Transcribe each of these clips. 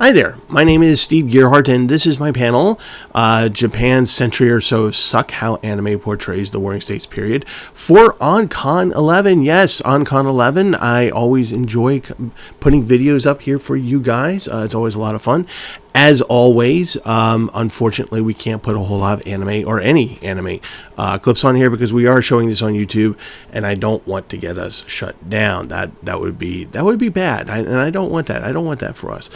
Hi there, my name is Steve Gearhart, and this is my panel, Japan's Century or So Suck, How Anime Portrays the Warring States Period, for OnCon 11. Yes, OnCon 11, I always enjoy putting videos up here for you guys. It's always a lot of fun. As always, unfortunately, we can't put a whole lot of anime or any anime clips on here because we are showing this on YouTube, and I don't want to get us shut down. That would be bad, and I don't want that. I don't want that for us.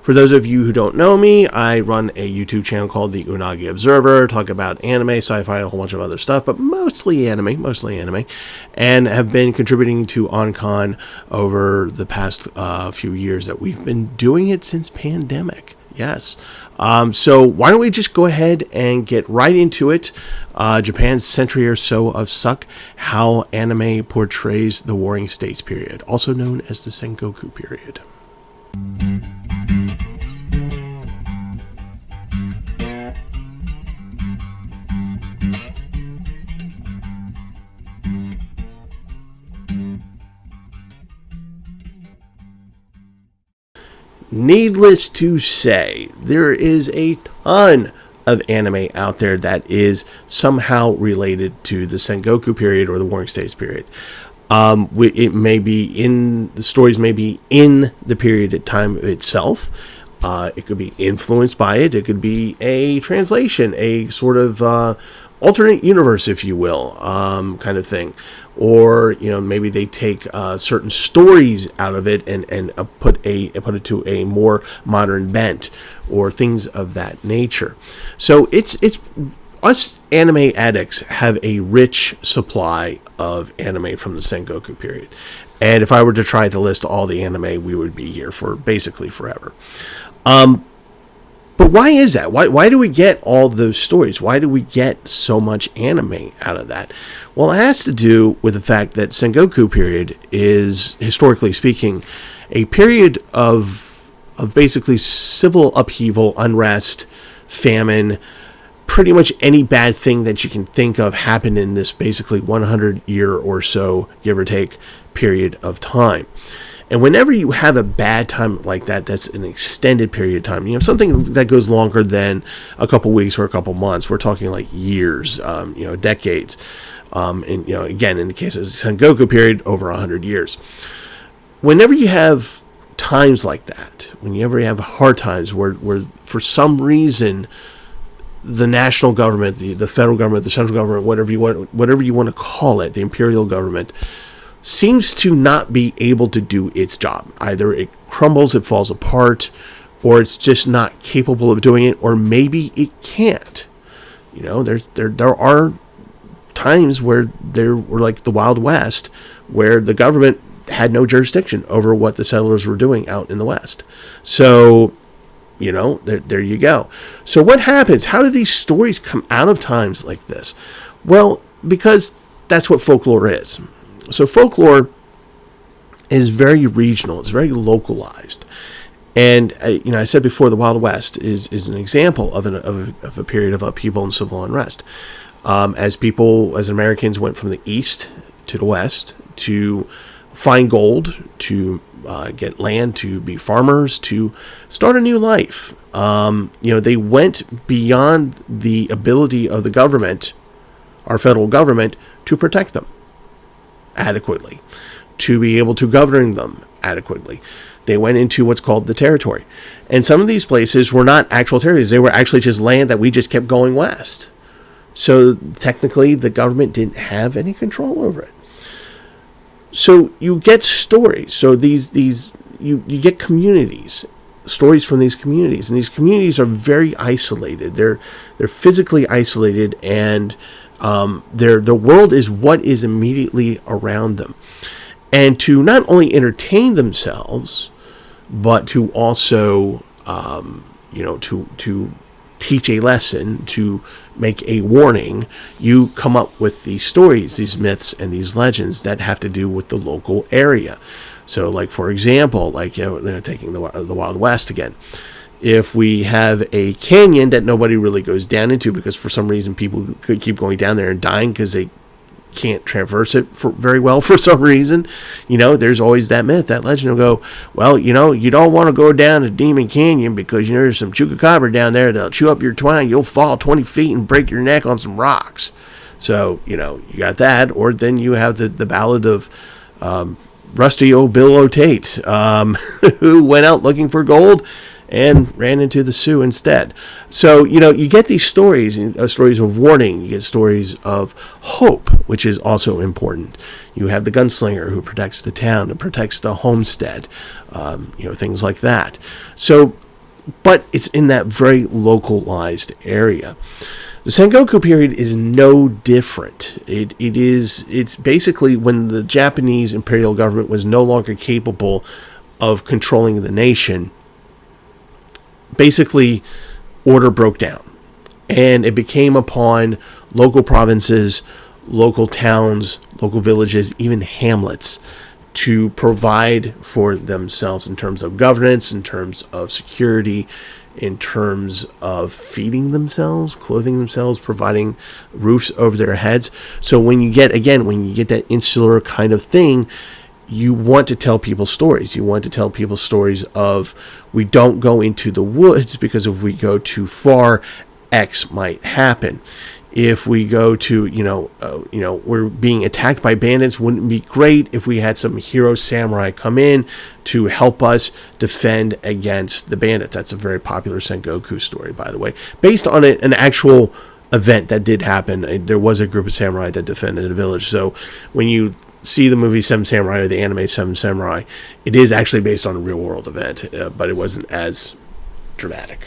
For those of you who don't know me, I run a YouTube channel called the Unagi Observer. Talk about anime, sci-fi, and a whole bunch of other stuff, but mostly anime, and have been contributing to OnCon over the past few years that we've been doing it since pandemic. Yes. So why don't we just go ahead and get right into it. Japan's Century or So of Suck, How Anime Portrays the Warring States Period, also known as the Sengoku Period. Needless to say, there is a ton of anime out there that is somehow related to the Sengoku period or the Warring States period. It may be in the stories, may be in the period of time itself. It could be influenced by it. It could be a translation, a sort of alternate universe, if you will, kind of thing. Or, maybe they take certain stories out of it and put it to a more modern bent, or things of that nature. So it's us anime addicts have a rich supply of anime from the Sengoku period. And if I were to try to list all the anime, we would be here for basically forever. But why is that? Why do we get all those stories? Why do we get so much anime out of that? Well, it has to do with the fact that Sengoku period is, historically speaking, a period of basically civil upheaval, unrest, famine. Pretty much any bad thing that you can think of happened in this basically 100-year or so, give or take, period of time. And whenever you have a bad time like that, that's an extended period of time. Something that goes longer than a couple weeks or a couple months. We're talking like years, decades. And again, in the case of the Sengoku period, over 100 years. Whenever you have times like that, whenever you have hard times where for some reason the national government, the federal government, the central government, whatever you want to call it, the imperial government, seems to not be able to do its job. Either it crumbles, it falls apart, or it's just not capable of doing it, or maybe it can't. There are times where there were like the Wild West, where the government had no jurisdiction over what the settlers were doing out in the West. So, there you go. So what happens? How do these stories come out of times like this? Well, because that's what folklore is. So folklore is very regional. It's very localized. And, I said before, the Wild West is an example of a period of upheaval and civil unrest. As Americans went from the east to the west to find gold, to get land, to be farmers, to start a new life. They went beyond the ability of the government, our federal government, to protect them adequately, to be able to govern them adequately. They went into what's called the territory. And some of these places were not actual territories. They were actually just land that we just kept going west. So technically, the government didn't have any control over it. So you get stories. So you get communities, stories from these communities, and these communities are very isolated. They're physically isolated, and the world is what is immediately around them. And to not only entertain themselves, but to also to teach a lesson, to make a warning, you come up with these stories, these myths, and these legends that have to do with the local area. So, like, for example, taking the Wild West again, if we have a canyon that nobody really goes down into because for some reason people could keep going down there and dying because they can't traverse it very well for some reason, there's always that myth, that legend will go, well, you don't want to go down to Demon Canyon because, there's some chupacabra down there that'll chew up your twine. You'll fall 20 feet and break your neck on some rocks. So, you got that. Or then you have the ballad of rusty old Bill O'Tate, who went out looking for gold and ran into the Sioux instead. So, you get these stories, stories of warning. You get stories of hope, which is also important. You have the gunslinger who protects the town and protects the homestead, things like that. So, but it's in that very localized area. The Sengoku period is no different. It's basically when the Japanese imperial government was no longer capable of controlling the nation. Basically, order broke down, and it became upon local provinces, local towns, local villages, even hamlets, to provide for themselves in terms of governance, in terms of security, in terms of feeding themselves, clothing themselves, providing roofs over their heads. So when you get that insular kind of thing, you want to tell people stories. You want to tell people stories of, we don't go into the woods because if we go too far, X might happen. If we go to, we're being attacked by bandits, wouldn't it be great if we had some hero samurai come in to help us defend against the bandits? That's a very popular Sengoku story, by the way, based on an actual event that did happen. There was a group of samurai that defended a village. So when you see the movie Seven Samurai or the anime Seven Samurai, it is actually based on a real world event, but it wasn't as dramatic.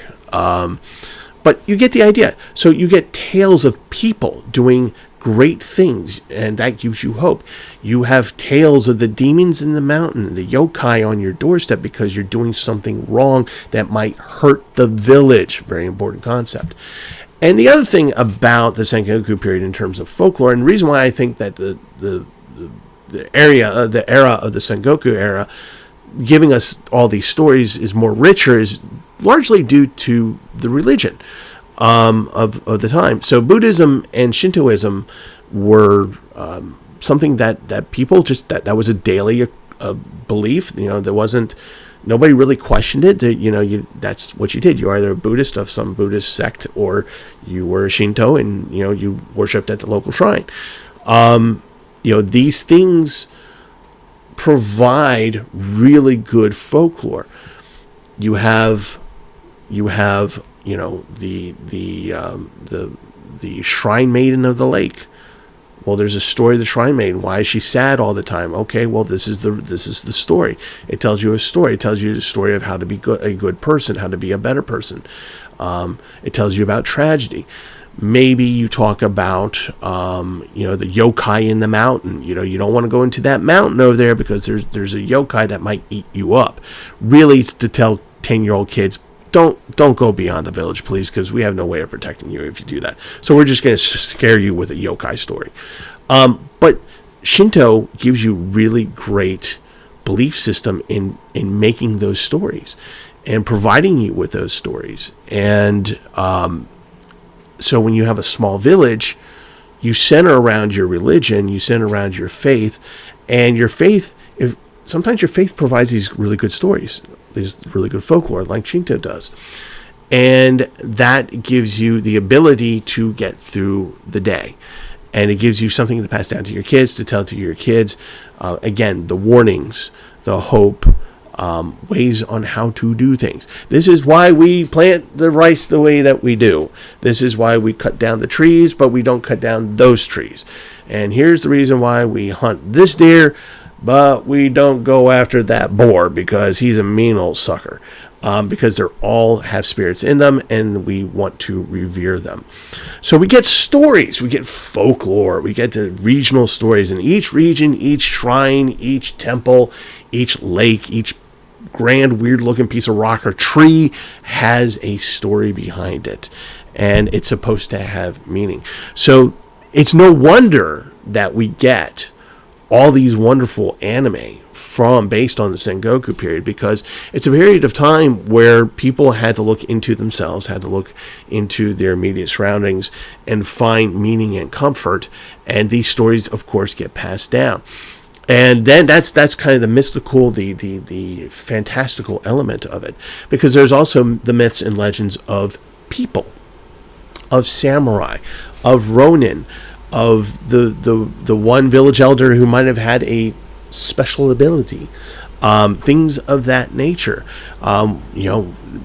But you get the idea. So you get tales of people doing great things, and that gives you hope. You have tales of the demons in the mountain, the yokai on your doorstep because you're doing something wrong that might hurt the village. Very important concept. And the other thing about the Sengoku period in terms of folklore, and the reason why I think that the era of the Sengoku era, giving us all these stories, is more richer, is largely due to the religion of the time. So Buddhism and Shintoism were something that people just, that was a daily belief. There wasn't, nobody really questioned it. That's what you did. You were either a Buddhist of some Buddhist sect, or you were a Shinto, and you worshipped at the local shrine. These things provide really good folklore. You have the Shrine Maiden of the Lake. Well, there's a story of the Shrine Maiden. Why is she sad all the time? Okay, well, this is the story. It tells you a story. It tells you the story of how to be a good person, how to be a better person. It tells you about tragedy. Maybe you talk about, the yokai in the mountain. You don't want to go into that mountain over there because there's a yokai that might eat you up. Really, it's to tell 10-year-old kids, don't go beyond the village, please, because we have no way of protecting you if you do that. So we're just going to scare you with a yokai story. But Shinto gives you really great belief system in making those stories and providing you with those stories. And so when you have a small village, you center around your religion, you center around your faith, and your faith, sometimes your faith provides these really good stories, these really good folklore, like Shinto does. And that gives you the ability to get through the day. And it gives you something to pass down to your kids, to tell to your kids. Again, the warnings, the hope, ways on how to do things. This is why we plant the rice the way that we do. This is why we cut down the trees, but we don't cut down those trees. And here's the reason why we hunt this deer, but we don't go after that boar because he's a mean old sucker. Because they all have spirits in them, and we want to revere them. So we get stories, we get folklore, we get the regional stories. In each region, each shrine, each temple, each lake, each grand, weird-looking piece of rock or tree has a story behind it, and it's supposed to have meaning. So it's no wonder that we get all these wonderful anime based on the Sengoku period, because it's a period of time where people had to look into themselves, had to look into their immediate surroundings and find meaning and comfort. And these stories, of course, get passed down. And then that's kind of the mystical, the fantastical element of it, because there's also the myths and legends of people, of samurai, of ronin, of the one village elder who might have had a special ability, things of that nature.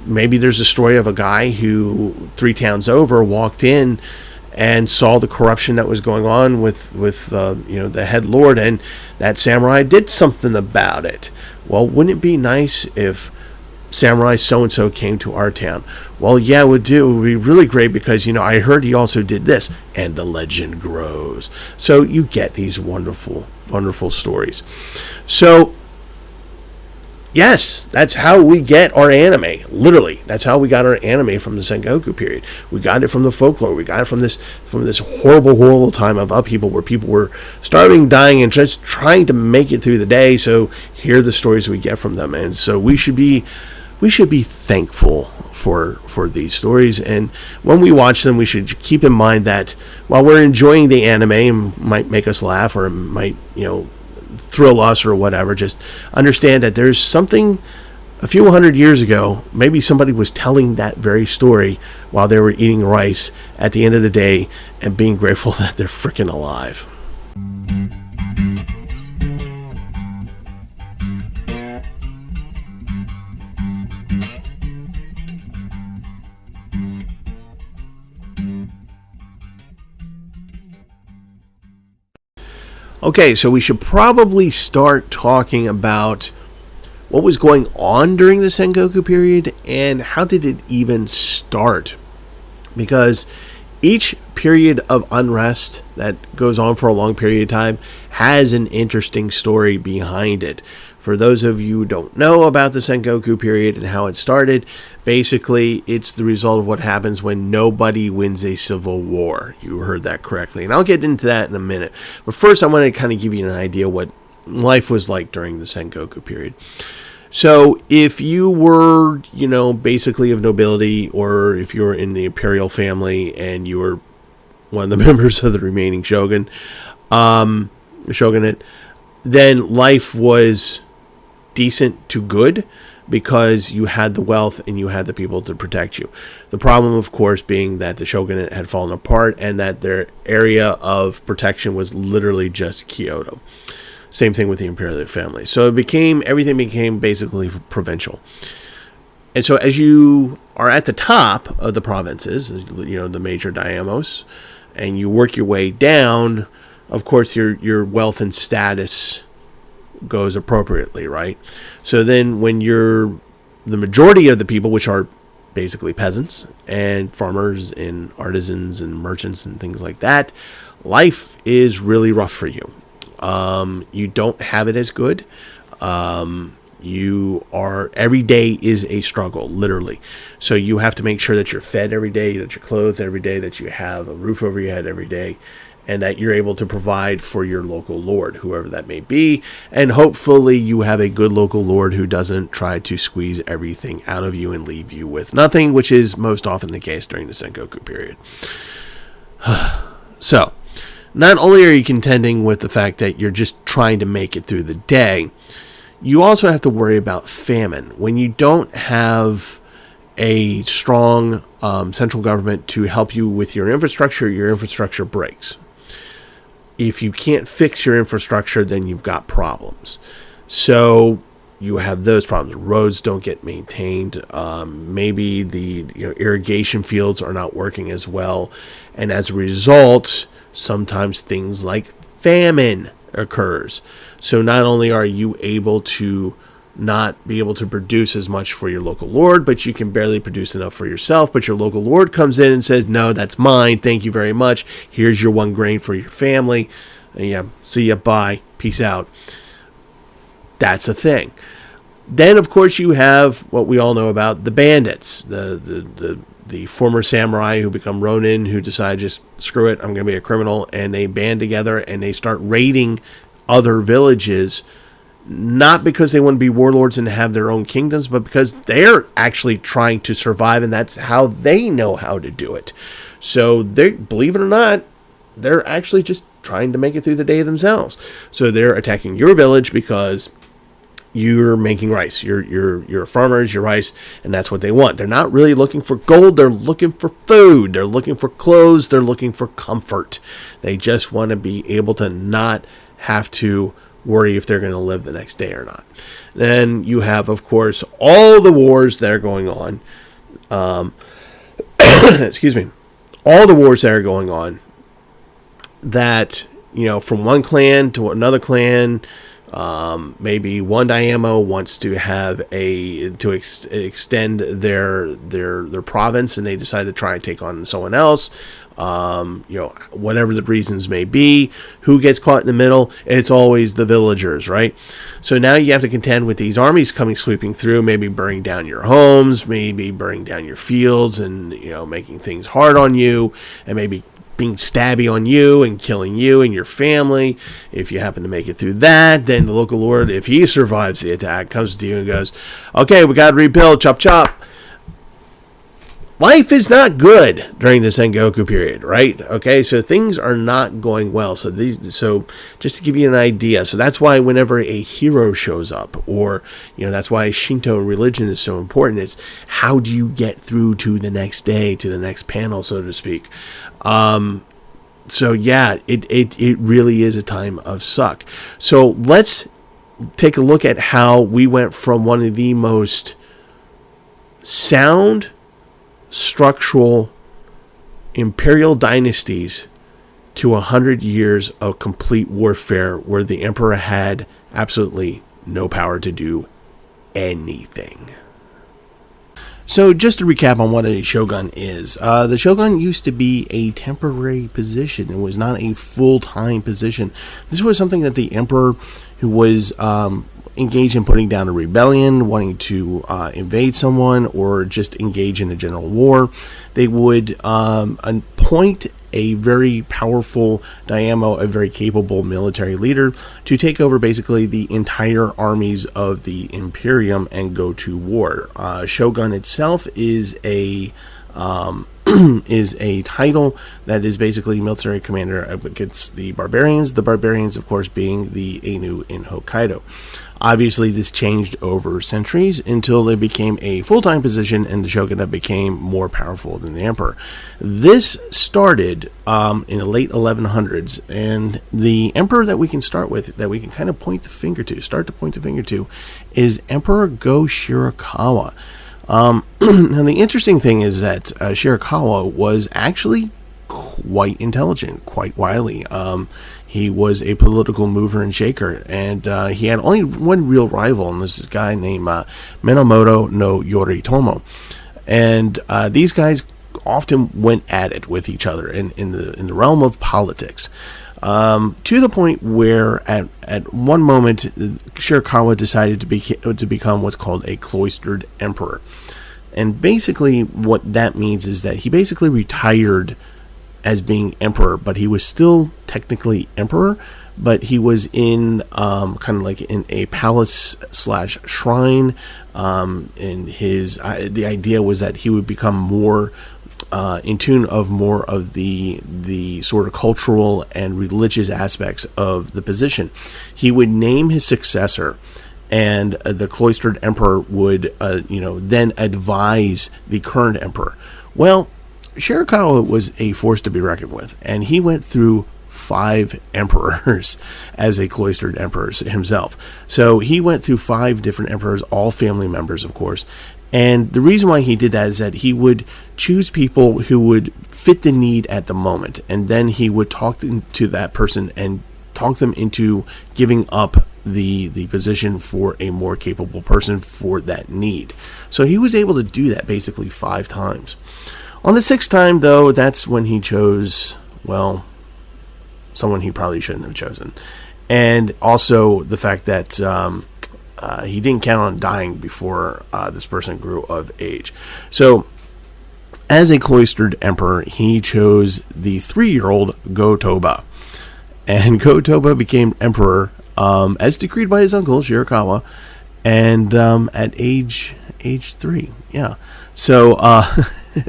Maybe there's a story of a guy who 3 towns over walked in and saw the corruption that was going on with the head lord, and that samurai did something about it. Well, wouldn't it be nice if samurai so-and-so came to our town? Well, yeah, it would be really great, because I heard he also did this, and the legend grows. So you get these wonderful stories. So yes, that's how we get our anime. Literally, that's how we got our anime from the Sengoku period. We got it from the folklore. We got it from this horrible time of upheaval, where people were starving, dying, and just trying to make it through the day. So here are the stories we get from them, and so we should be thankful for these stories. And when we watch them, we should keep in mind that while we're enjoying the anime, and might make us laugh, or it might thrill us or whatever, just understand that there's something a few hundred years ago, maybe somebody was telling that very story while they were eating rice at the end of the day, and being grateful that they're freaking alive. Okay, so we should probably start talking about what was going on during the Sengoku period, and how did it even start? Because each period of unrest that goes on for a long period of time has an interesting story behind it. For those of you who don't know about the Sengoku period and how it started, basically it's the result of what happens when nobody wins a civil war. You heard that correctly. And I'll get into that in a minute. But first, I want to kind of give you an idea what life was like during the Sengoku period. So if you were, basically of nobility, or if you were in the imperial family and you were one of the members of the remaining shogunate, then life was decent to good, because you had the wealth and you had the people to protect you. The problem, of course, being that the shogunate had fallen apart, and that their area of protection was literally just Kyoto. Same thing with the imperial family. So everything became basically provincial. And so as you are at the top of the provinces, the major daimyos, and you work your way down, of course your wealth and status goes appropriately, right? So then when you're the majority of the people, which are basically peasants and farmers and artisans and merchants and things like that, life is really rough for you. You don't have it as good. Every day is a struggle, literally. So you have to make sure that you're fed every day, that you're clothed every day, that you have a roof over your head every day, and that you're able to provide for your local lord, whoever that may be. And hopefully you have a good local lord who doesn't try to squeeze everything out of you and leave you with nothing, which is most often the case during the Sengoku period. So, not only are you contending with the fact that you're just trying to make it through the day, you also have to worry about famine. When you don't have a strong central government to help you with your infrastructure breaks. If you can't fix your infrastructure, then you've got problems. So you have those problems. Roads don't get maintained. Maybe the irrigation fields are not working as well. And as a result, sometimes things like famine occurs. So not only are you able to not be able to produce as much for your local lord, but you can barely produce enough for yourself. But your local lord comes in and says, no, that's mine. Thank you very much. Here's your 1 grain for your family. Yeah, see ya, bye, peace out. That's a thing. Then, of course, you have what we all know about the bandits, the former samurai who become ronin, who decide just screw it, I'm going to be a criminal, and they band together and they start raiding other villages, not because they want to be warlords and have their own kingdoms, but because they're actually trying to survive, and that's how they know how to do it. So they, believe it or not, they're actually just trying to make it through the day themselves. So they're attacking your village because you're making rice. You're farmers, you're rice, and that's what they want. They're not really looking for gold. They're looking for food. They're looking for clothes. They're looking for comfort. They just want to be able to not have to worry if they're going to live the next day or not. Then you have, of course, all the wars that are going on. Excuse me. All the wars that are going on that, from one clan to another clan, maybe one Daimyo wants to have extend their province, and they decide to try and take on someone else. Whatever the reasons may be, who gets caught in the middle? It's always the villagers, right? So now you have to contend with these armies coming sweeping through, maybe burning down your homes, maybe burning down your fields, and making things hard on you, and maybe being stabby on you and killing you and your family. If you happen to make it through that, then the local lord, if he survives the attack, comes to you and goes, okay, we got to rebuild, chop chop. Life is not good during the Sengoku period, right? Okay, so things are not going well. So just to give you an idea, so that's why whenever a hero shows up, or that's why Shinto religion is so important. It's how do you get through to the next day, to the next panel, so to speak. So yeah, it really is a time of suck. So let's take a look at how we went from one of the most sound structural imperial dynasties to 100 years of complete warfare where the emperor had absolutely no power to do anything. So just to recap on what a shogun is, the shogun used to be a temporary position. It was not a full-time position. This was something that the emperor, who was engaged in putting down a rebellion, wanting to invade someone, or just engage in a general war, they would appoint a very powerful daimyo, a very capable military leader, to take over basically the entire armies of the imperium and go to war. Shogun itself is a title that is basically military commander against the barbarians. The barbarians, of course, being the Ainu in Hokkaido. Obviously, this changed over centuries until they became a full-time position, and the shogunate became more powerful than the emperor. This started in the late 1100s, and the emperor that we can start with, that we can kind of start to point the finger to, is Emperor Go Shirakawa. And the interesting thing is that Shirakawa was actually quite intelligent, quite wily. He was a political mover and shaker, and he had only one real rival, and this is a guy named Minamoto no Yoritomo. And these guys often went at it with each other in the realm of politics. To the point where at one moment Shirakawa decided to become what's called a cloistered emperor. And basically what that means is that he basically retired as being emperor, but he was still technically emperor, but he was in kind of like in a palace / shrine, and the idea was that he would become more in tune of more of the sort of cultural and religious aspects of the position. He would name his successor, and the cloistered emperor would then advise the current emperor. Well, Shirakawa was a force to be reckoned with, and he went through 5 emperors as a cloistered emperor himself. So he went through 5 different emperors, all family members, of course. And the reason why he did that is that he would choose people who would fit the need at the moment. And then he would talk to that person and talk them into giving up the position for a more capable person for that need. So he was able to do that basically 5 times. On the 6th time, though, that's when he chose, well, someone he probably shouldn't have chosen. And also the fact that he didn't count on dying before this person grew of age. So as a cloistered emperor, he chose the 3-year-old Go-Toba. And Go-Toba became emperor as decreed by his uncle, Shirakawa, and at age 3. Yeah. So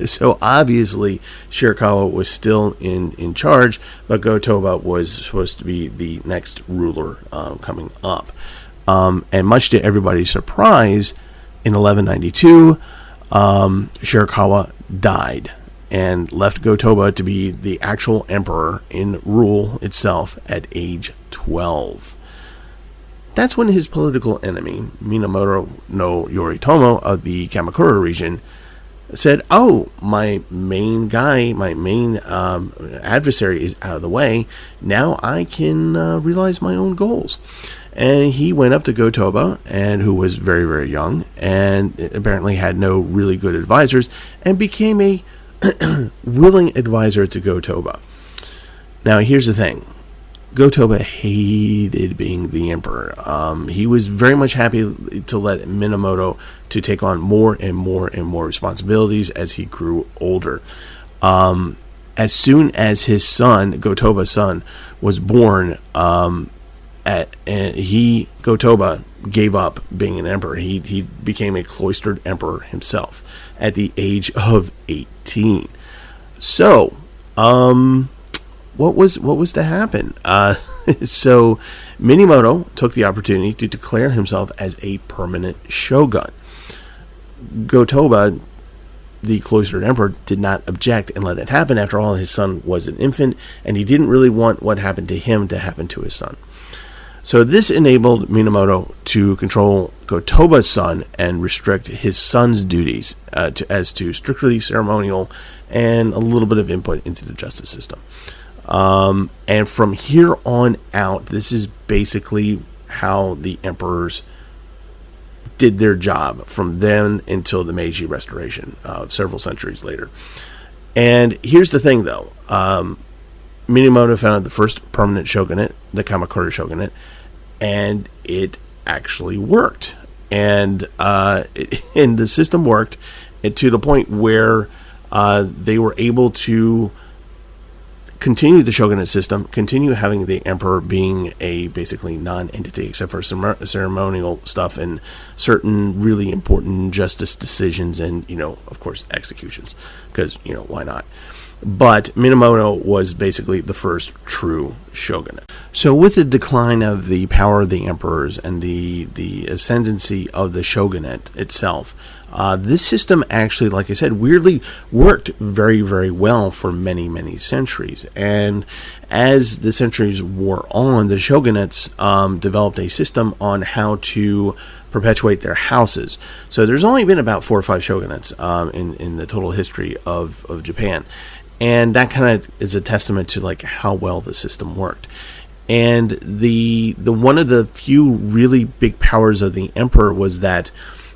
so obviously Shirakawa was still in charge, but Go-Toba was supposed to be the next ruler coming up. And much to everybody's surprise, in 1192, Shirakawa died and left Go-Toba to be the actual emperor in rule itself at age 12. That's when his political enemy, Minamoto no Yoritomo of the Kamakura region, said, oh, my main adversary is out of the way. Now I can realize my own goals. And he went up to Go-Toba, and who was very, very young, and apparently had no really good advisors, and became a willing advisor to Go-Toba. Now, here's the thing. Go-Toba hated being the emperor. He was very much happy to let Minamoto to take on more and more and more responsibilities as he grew older. As soon as his son, Go-Toba's son, was born, Go-Toba gave up being an emperor. He became a cloistered emperor himself at the age of 18. So, what was to happen? So Minamoto took the opportunity to declare himself as a permanent shogun. Go-Toba, the cloistered emperor, did not object and let it happen. After all, his son was an infant, and he didn't really want what happened to him to happen to his son. So this enabled Minamoto to control Go-Toba's son and restrict his son's duties as to strictly ceremonial and a little bit of input into the justice system. And from here on out, this is basically how the emperors did their job from then until the Meiji Restoration, several centuries later. And here's the thing, though. Minamoto founded the first permanent shogunate, the Kamakura shogunate, and it actually worked. And the system worked to the point where they were able to continue the shogunate system, continue having the emperor being a basically non-entity except for some ceremonial stuff and certain really important justice decisions and, of course, executions, because, why not? But Minamoto was basically the first true shogunate. So with the decline of the power of the emperors and the ascendancy of the shogunate itself, this system actually, like I said, weirdly worked very, very well for many, many centuries. And as the centuries wore on, the shogunates developed a system on how to perpetuate their houses. So there's only been about 4 or 5 shogunates in the total history of Japan. And that kind of is a testament to like how well the system worked. And the one of the few really big powers of the emperor was that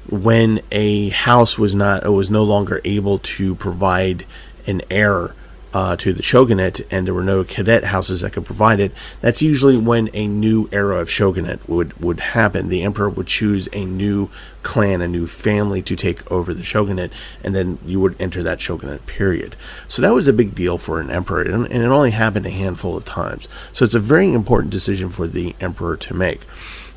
when a house was no longer able to provide an heir to the shogunate, and there were no cadet houses that could provide it, that's usually when a new era of shogunate would happen. The emperor would choose a new clan, a new family to take over the shogunate, and then you would enter that shogunate period. So that was a big deal for an emperor, and it only happened a handful of times. So it's a very important decision for the emperor to make.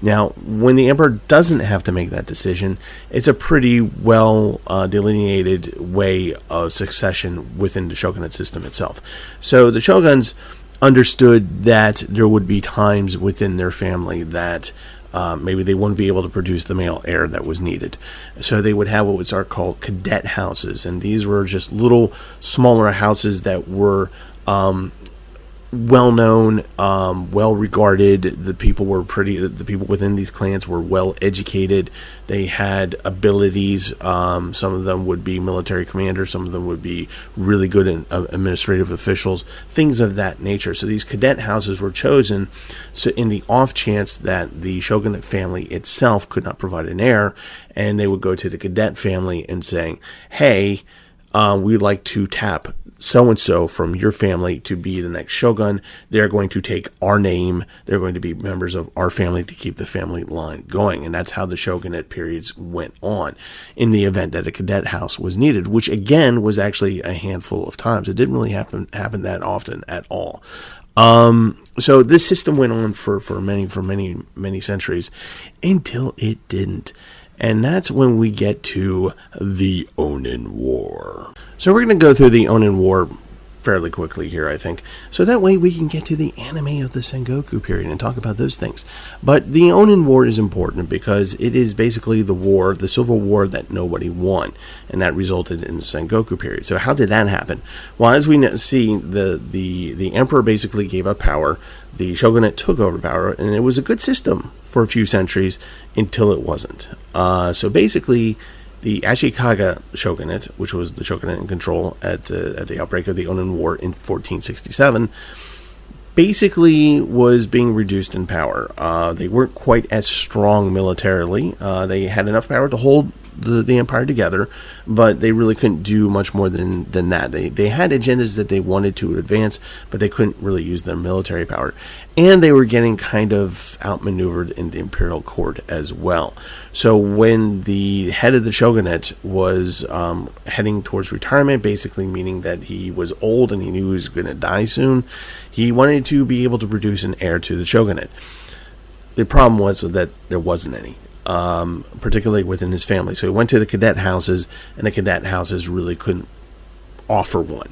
Now, when the emperor doesn't have to make that decision, it's a pretty well delineated way of succession within the shogunate system itself. So the shoguns understood that there would be times within their family that maybe they wouldn't be able to produce the male heir that was needed. So they would have what are called cadet houses, and these were just little smaller houses that were well known, well regarded. The people within these clans were well educated. They had abilities. Some of them would be military commanders. Some of them would be really good administrative officials, things of that nature. So these cadet houses were chosen. So in the off chance that the shogunate family itself could not provide an heir, and they would go to the cadet family and saying, "Hey, we'd like to tap so-and-so from your family to be the next shogun. They're going to take our name. They're going to be members of our family to keep the family line going." And that's how the shogunate periods went on in the event that a cadet house was needed, which again was actually a handful of times. It didn't really happen that often at all. So this system went on for many centuries until it didn't. And that's when we get to the Onin War. So we're going to go through the Onin War fairly quickly here, I think. So that way we can get to the anime of the Sengoku period and talk about those things. But the Onin War is important because it is basically the civil war that nobody won. And that resulted in the Sengoku period. So how did that happen? Well, as we see, the emperor basically gave up power. The shogunate took over power, and it was a good system for a few centuries until it wasn't. So basically, the Ashikaga shogunate, which was the shogunate in control at the outbreak of the Onin War in 1467, basically was being reduced in power. They weren't quite as strong militarily. They had enough power to hold the empire together, but they really couldn't do much more than that. They had agendas that they wanted to advance, but they couldn't really use their military power. And they were getting kind of outmaneuvered in the imperial court as well. So when the head of the shogunate was heading towards retirement, basically meaning that he was old and he knew he was going to die soon, he wanted to be able to produce an heir to the shogunate. The problem was that there wasn't any. Particularly within his family. So he went to the cadet houses, and the cadet houses really couldn't offer one.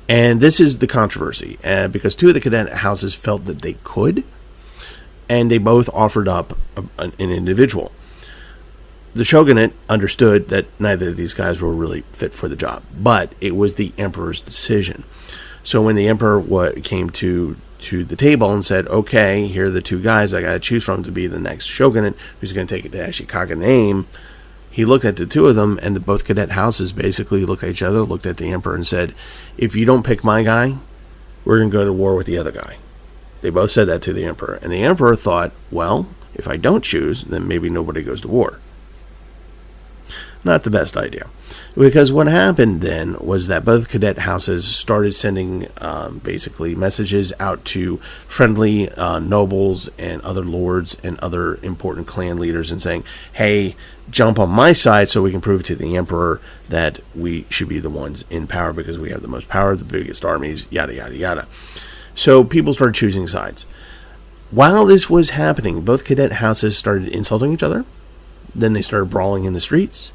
And this is the controversy, because two of the cadet houses felt that they could, and they both offered up an individual. The shogunate understood that neither of these guys were really fit for the job, but it was the emperor's decision. So when the emperor came to the table and said, "Okay, here are the two guys I got to choose from to be the next shogunate who's going to take the Ashikaga name," he looked at the two of them, and both cadet houses basically looked at each other, looked at the emperor, and said, "If you don't pick my guy, we're going to go to war with the other guy." They both said that to the emperor, and the emperor thought, well, if I don't choose, then maybe nobody goes to war. Not the best idea. Because what happened then was that both cadet houses started sending basically messages out to friendly nobles and other lords and other important clan leaders and saying, "Hey, jump on my side so we can prove to the emperor that we should be the ones in power because we have the most power, the biggest armies, yada, yada, yada." So people started choosing sides. While this was happening, both cadet houses started insulting each other. Then they started brawling in the streets.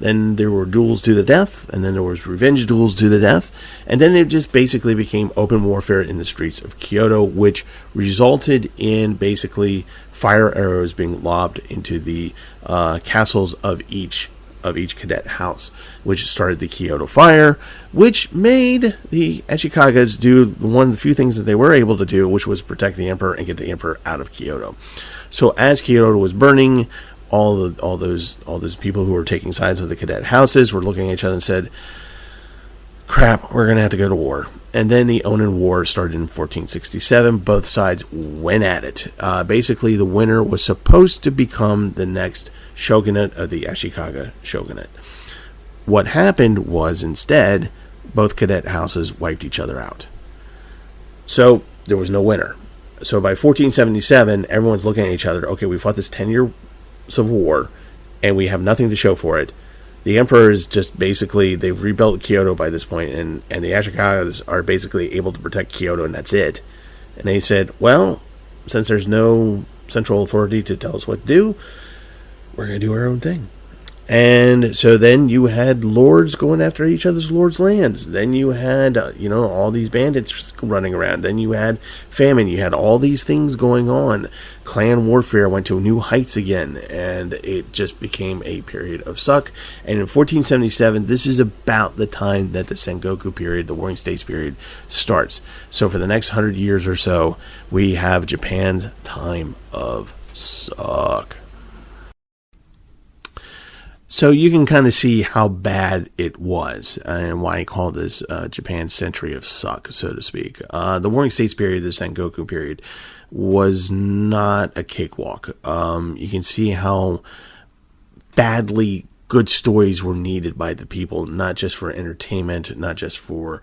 Then there were duels to the death, and then there was revenge duels to the death, and then it just basically became open warfare in the streets of Kyoto, which resulted in basically fire arrows being lobbed into the castles of each cadet house, which started the Kyoto Fire, which made the Ashikagas do one of the few things that they were able to do, which was protect the emperor and get the emperor out of Kyoto. So as Kyoto was burning, all those people who were taking sides of the cadet houses were looking at each other and said, "Crap, we're going to have to go to war." And then the Onin War started in 1467. Both sides went at it. Basically, the winner was supposed to become the next shogunate of the Ashikaga shogunate. What happened was instead, both cadet houses wiped each other out. So there was no winner. So by 1477, everyone's looking at each other. Okay, we fought this 10-year civil war, and we have nothing to show for it. The emperor is just basically, they've rebuilt Kyoto by this point, and the Ashikagas are basically able to protect Kyoto, and that's it. And they said, well, since there's no central authority to tell us what to do, we're going to do our own thing. And so then you had lords going after each other's lords' lands. Then you had, all these bandits running around. Then you had famine. You had all these things going on. Clan warfare went to new heights again, and it just became a period of suck. And in 1477, this is about the time that the Sengoku period, the Warring States period, starts. So for the next 100 years or so, we have Japan's time of suck. So you can kind of see how bad it was and why I call this Japan's century of suck, so to speak. The Warring States period, the Sengoku period, was not a cakewalk. You can see how badly good stories were needed by the people, not just for entertainment, not just for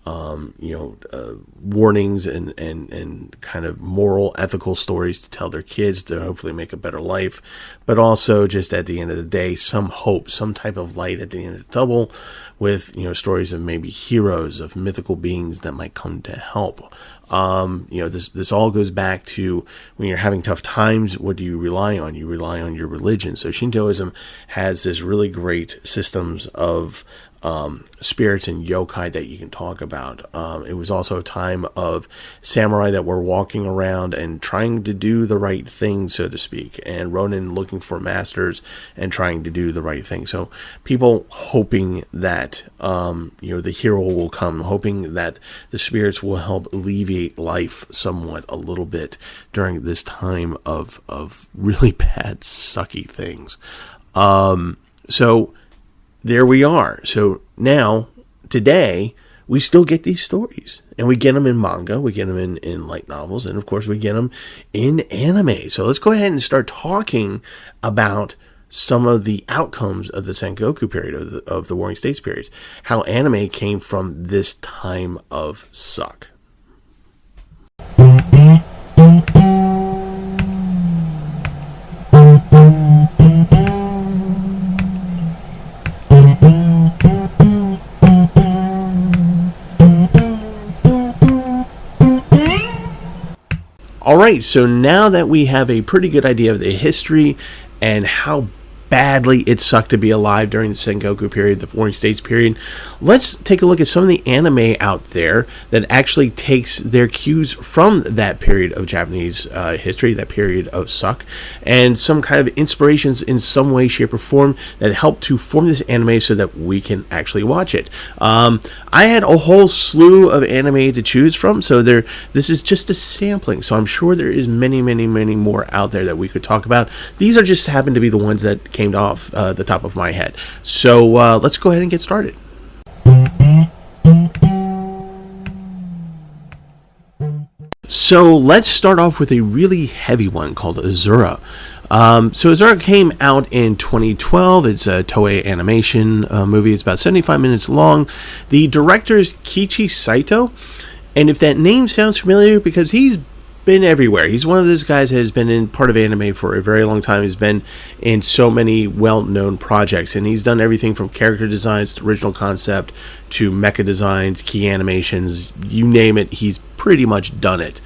warnings and kind of moral, ethical stories to tell their kids to hopefully make a better life, but also just at the end of the day, some hope, some type of light at the end of the tunnel with, stories of maybe heroes, of mythical beings that might come to help. This all goes back to when you're having tough times, what do you rely on? You rely on your religion. So Shintoism has this really great systems of spirits and yokai that you can talk about. It was also a time of samurai that were walking around and trying to do the right thing, so to speak, and ronin looking for masters and trying to do the right thing. So people hoping that the hero will come, hoping that the spirits will help alleviate life somewhat a little bit during this time of really bad, sucky things. So there we are. So now, today, we still get these stories. And we get them in manga, we get them in light novels, and of course we get them in anime. So let's go ahead and start talking about some of the outcomes of the Sengoku period, of the Warring States periods. How anime came from this time of suck. Alright, so now that we have a pretty good idea of the history and how badly it sucked to be alive during the Sengoku period, the Warring States period, let's take a look at some of the anime out there that actually takes their cues from that period of Japanese history, that period of suck, and some kind of inspirations in some way, shape, or form that help to form this anime so that we can actually watch it. I had a whole slew of anime to choose from, so this is just a sampling, so I'm sure there is many, many, many more out there that we could talk about. These are just happen to be the ones that came off the top of my head. So let's go ahead and get started. So let's start off with a really heavy one called Azura. So Azura came out in 2012. It's a Toei animation movie. It's about 75 minutes long. The director is Kiichi Saito. And if that name sounds familiar, because he's been everywhere. He's one of those guys that has been in part of anime for a very long time. He's been in so many well-known projects, and he's done everything from character designs to original concept to mecha designs, key animations, you name it, he's pretty much done it.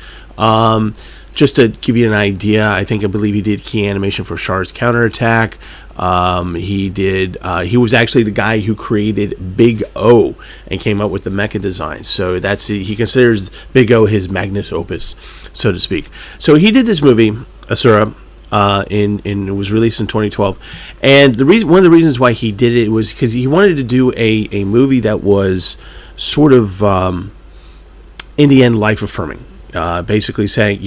Just to give you an idea, I believe he did key animation for Char's Counterattack. He was actually the guy who created Big O and came up with the mecha design. So he considers Big O his magnus opus, so to speak. So he did this movie, Asura, it was released in 2012. And one of the reasons why he did it was because he wanted to do a movie that was sort of, in the end, life affirming. Basically saying,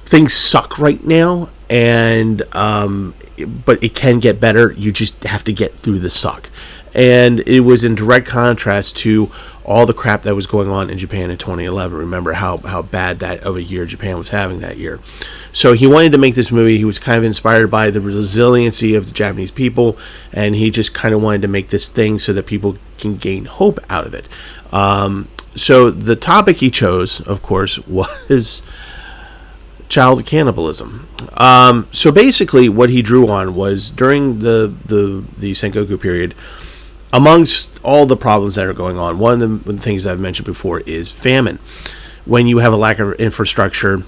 things suck right now, and but it can get better. You just have to get through the suck. And it was in direct contrast to all the crap that was going on in Japan in 2011. Remember how bad that of a year Japan was having that year. So he wanted to make this movie. He was kind of inspired by the resiliency of the Japanese people, and he just kind of wanted to make this thing so that people can gain hope out of it. So the topic he chose, of course, was child cannibalism. So basically what he drew on was during the Sengoku period, amongst all the problems that are going on, one of the things I've mentioned before is famine. When you have a lack of infrastructure,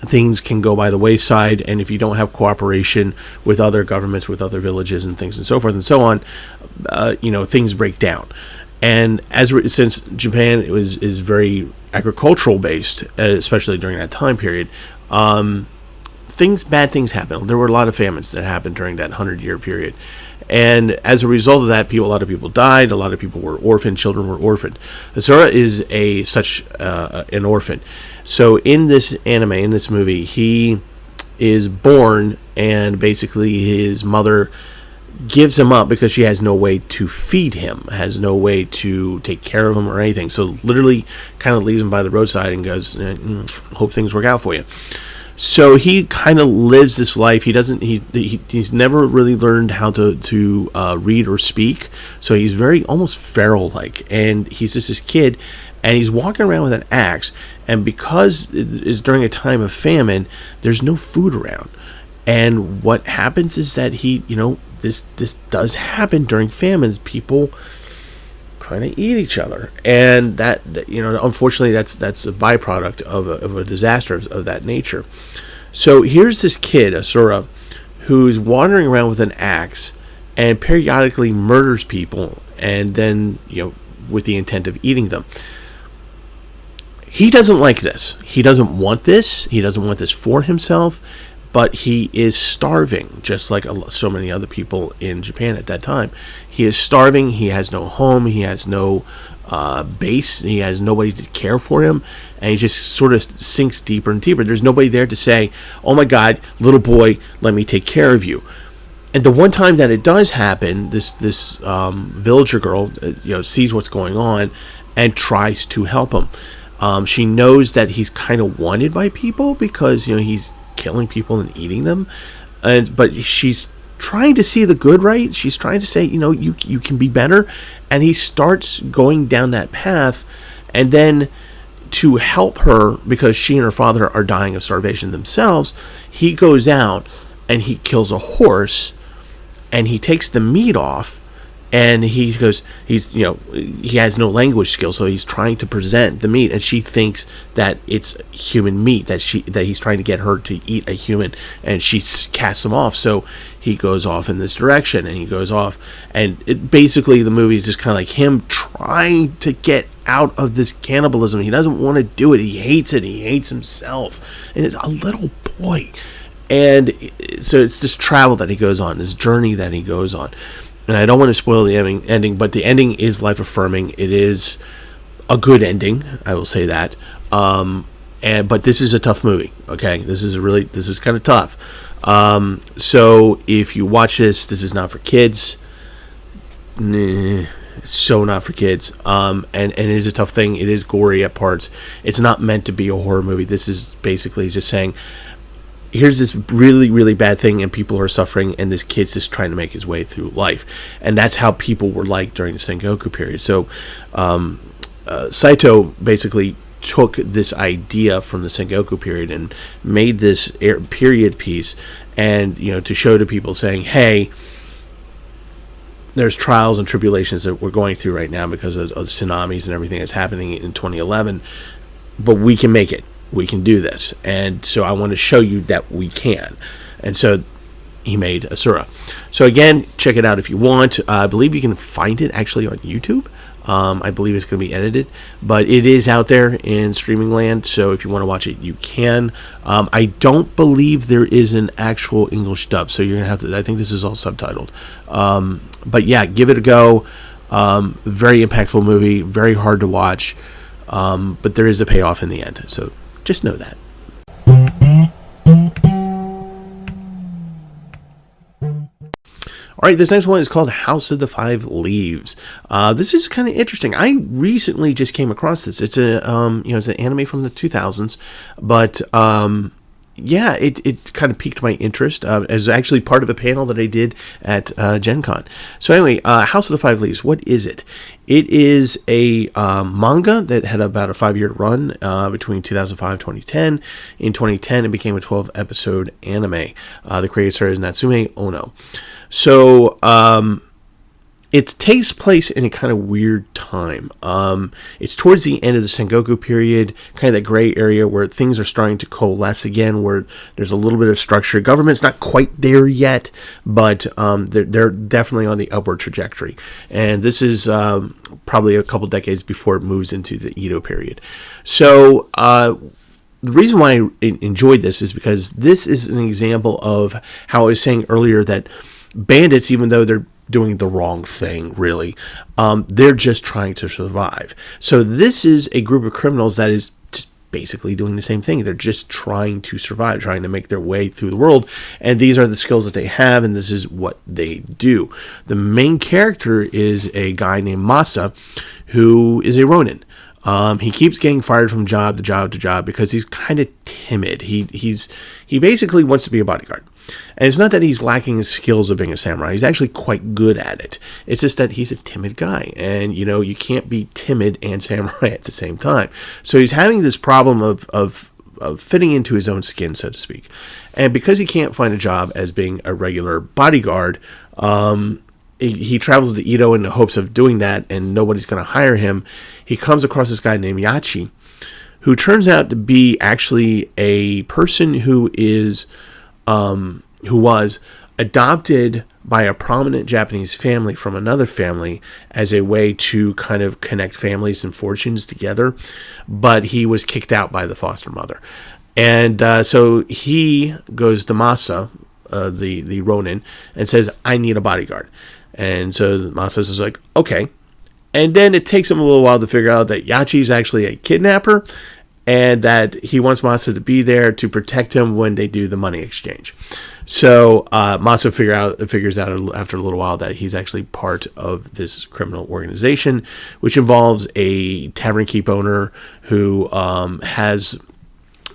things can go by the wayside, and if you don't have cooperation with other governments, with other villages and things and so forth and so on, things break down. And since Japan is very agricultural based, especially during that time period, bad things happen. There were a lot of famines that happened during that 100-year period. And as a result of that, a lot of people died. A lot of people were orphaned. Children were orphaned. Asura is such an orphan. So in this anime, in this movie, he is born, and basically his mother gives him up because she has no way to feed him, has no way to take care of him or anything. So literally kind of leaves him by the roadside and goes, hope things work out for you. So he kind of lives this life. He's never really learned how to read or speak. So he's very almost feral-like, and he's just this kid, and he's walking around with an axe. And because it is during a time of famine, there's no food around. And what happens is that this does happen during famines. People trying to eat each other, and that unfortunately that's a byproduct of a disaster of that nature. So here's this kid, Asura, who's wandering around with an axe and periodically murders people, and then with the intent of eating them. He doesn't like this. He doesn't want this. He doesn't want this for himself. But he is starving, just like so many other people in Japan at that time. He is starving. He has no home. He has no base. He has nobody to care for him. And he just sort of sinks deeper and deeper. There's nobody there to say, oh my God, little boy, let me take care of you. And the one time that it does happen, this villager girl sees what's going on and tries to help him. She knows that he's kind of wanted by people because he's killing people and eating them, but she's trying to see the good, right? She's trying to say, you can be better, and he starts going down that path. And then to help her, because she and her father are dying of starvation themselves, he goes out and he kills a horse, and he takes the meat off. And he goes, he has no language skills, so he's trying to present the meat, and she thinks that it's human meat, that he's trying to get her to eat a human, and she casts him off. So he goes off in this direction, and he goes off, and basically the movie is just kind of like him trying to get out of this cannibalism. He doesn't want to do it. He hates it. He hates himself, and it's a little boy. And so it's this travel that he goes on, this journey that he goes on. And I don't want to spoil the ending, but the ending is life-affirming. It is a good ending, I will say that. But this is a tough movie, okay? This is kind of tough. So if you watch this is not for kids. It's so not for kids. And it is a tough thing. It is gory at parts. It's not meant to be a horror movie. This is basically just saying, here's this really, really bad thing, and people are suffering, and this kid's just trying to make his way through life. And that's how people were like during the Sengoku period. So Saito basically took this idea from the Sengoku period and made this period piece, and to show to people, saying, hey, there's trials and tribulations that we're going through right now because of tsunamis and everything that's happening in 2011, but we can make it. We can do this. And so I want to show you that we can. And so he made Asura. So again, check it out if you want. I believe you can find it actually on YouTube. I believe it's going to be edited, but it is out there in streaming land. So if you want to watch it, you can. I don't believe there is an actual English dub, so you're going to have to, I think this is all subtitled. But yeah, give it a go. Very impactful movie, very hard to watch. But there is a payoff in the end. So just know that. All right, this next one is called House of the Five Leaves. This is kind of interesting. I recently just came across this. It's it's an anime from the 2000s, but yeah, it kind of piqued my interest as actually part of a panel that I did at Gen Con. So anyway, House of the Five Leaves, what is it? It is a manga that had about a 5-year run between 2005 and 2010. In 2010, it became a 12-episode anime. The creator is Natsume Ono. So it takes place in a kind of weird time. It's towards the end of the Sengoku period, kind of that gray area where things are starting to coalesce again, where there's a little bit of structure. Government's not quite there yet, but they're definitely on the upward trajectory. And this is probably a couple decades before it moves into the Edo period. So the reason why I enjoyed this is because this is an example of how I was saying earlier that bandits, even though they're doing the wrong thing, really, they're just trying to survive. So this is a group of criminals that is just basically doing the same thing. They're just trying to survive, trying to make their way through the world, and these are the skills that they have, and this is what they do. The main character is a guy named Masa, who is a Ronin. He keeps getting fired from job to job to job because he's kind of timid. He basically wants to be a bodyguard. And it's not that he's lacking his skills of being a samurai. He's actually quite good at it. It's just that he's a timid guy. And, you can't be timid and samurai at the same time. So he's having this problem of fitting into his own skin, so to speak. And because he can't find a job as being a regular bodyguard, he travels to Edo in the hopes of doing that, and nobody's going to hire him. He comes across this guy named Yachi, who turns out to be actually a person who was adopted by a prominent Japanese family from another family as a way to kind of connect families and fortunes together, but he was kicked out by the foster mother. And so he goes to Masa, the Ronin, and says, I need a bodyguard. And so Masa is like, okay. And then it takes him a little while to figure out that Yachi is actually a kidnapper, and that he wants Masa to be there to protect him when they do the money exchange. So Masa figures out after a little while that he's actually part of this criminal organization, which involves a tavern keep owner who has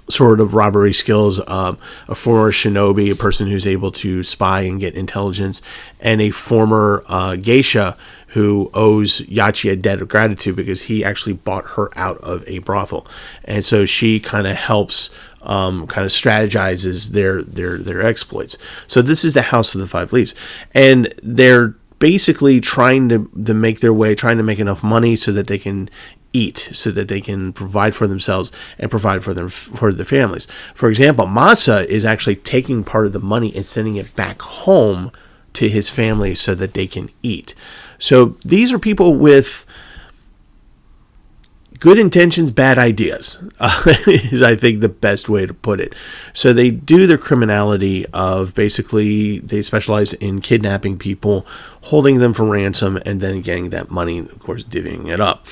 sort of robbery skills, a former shinobi, a person who's able to spy and get intelligence, and a former geisha who owes Yachi a debt of gratitude because he actually bought her out of a brothel. And so she kind of helps, kind of strategizes their exploits. So this is the House of the Five Leaves. And they're basically trying to make their way, trying to make enough money so that they can eat, so that they can provide for themselves and provide for their families. For example, Masa is actually taking part of the money and sending it back home to his family so that they can eat. So these are people with good intentions, bad ideas, is I think the best way to put it. So they do their criminality of basically, they specialize in kidnapping people, holding them for ransom, and then getting that money, and of course, divvying it up.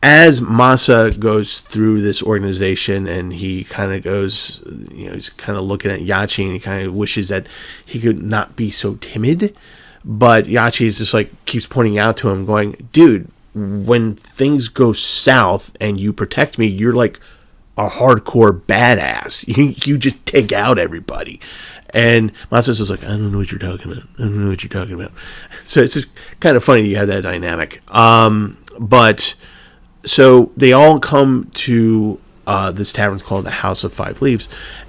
As Masa goes through this organization, and he kind of goes, he's kind of looking at Yachi, and he kind of wishes that he could not be so timid. But Yachi is just like, keeps pointing out to him, going, dude, when things go south and you protect me, you're like a hardcore badass. You just take out everybody. And Masa's just like, I don't know what you're talking about. So it's just kind of funny you have that dynamic. But so they all come to this tavern called the House of Five Leaves,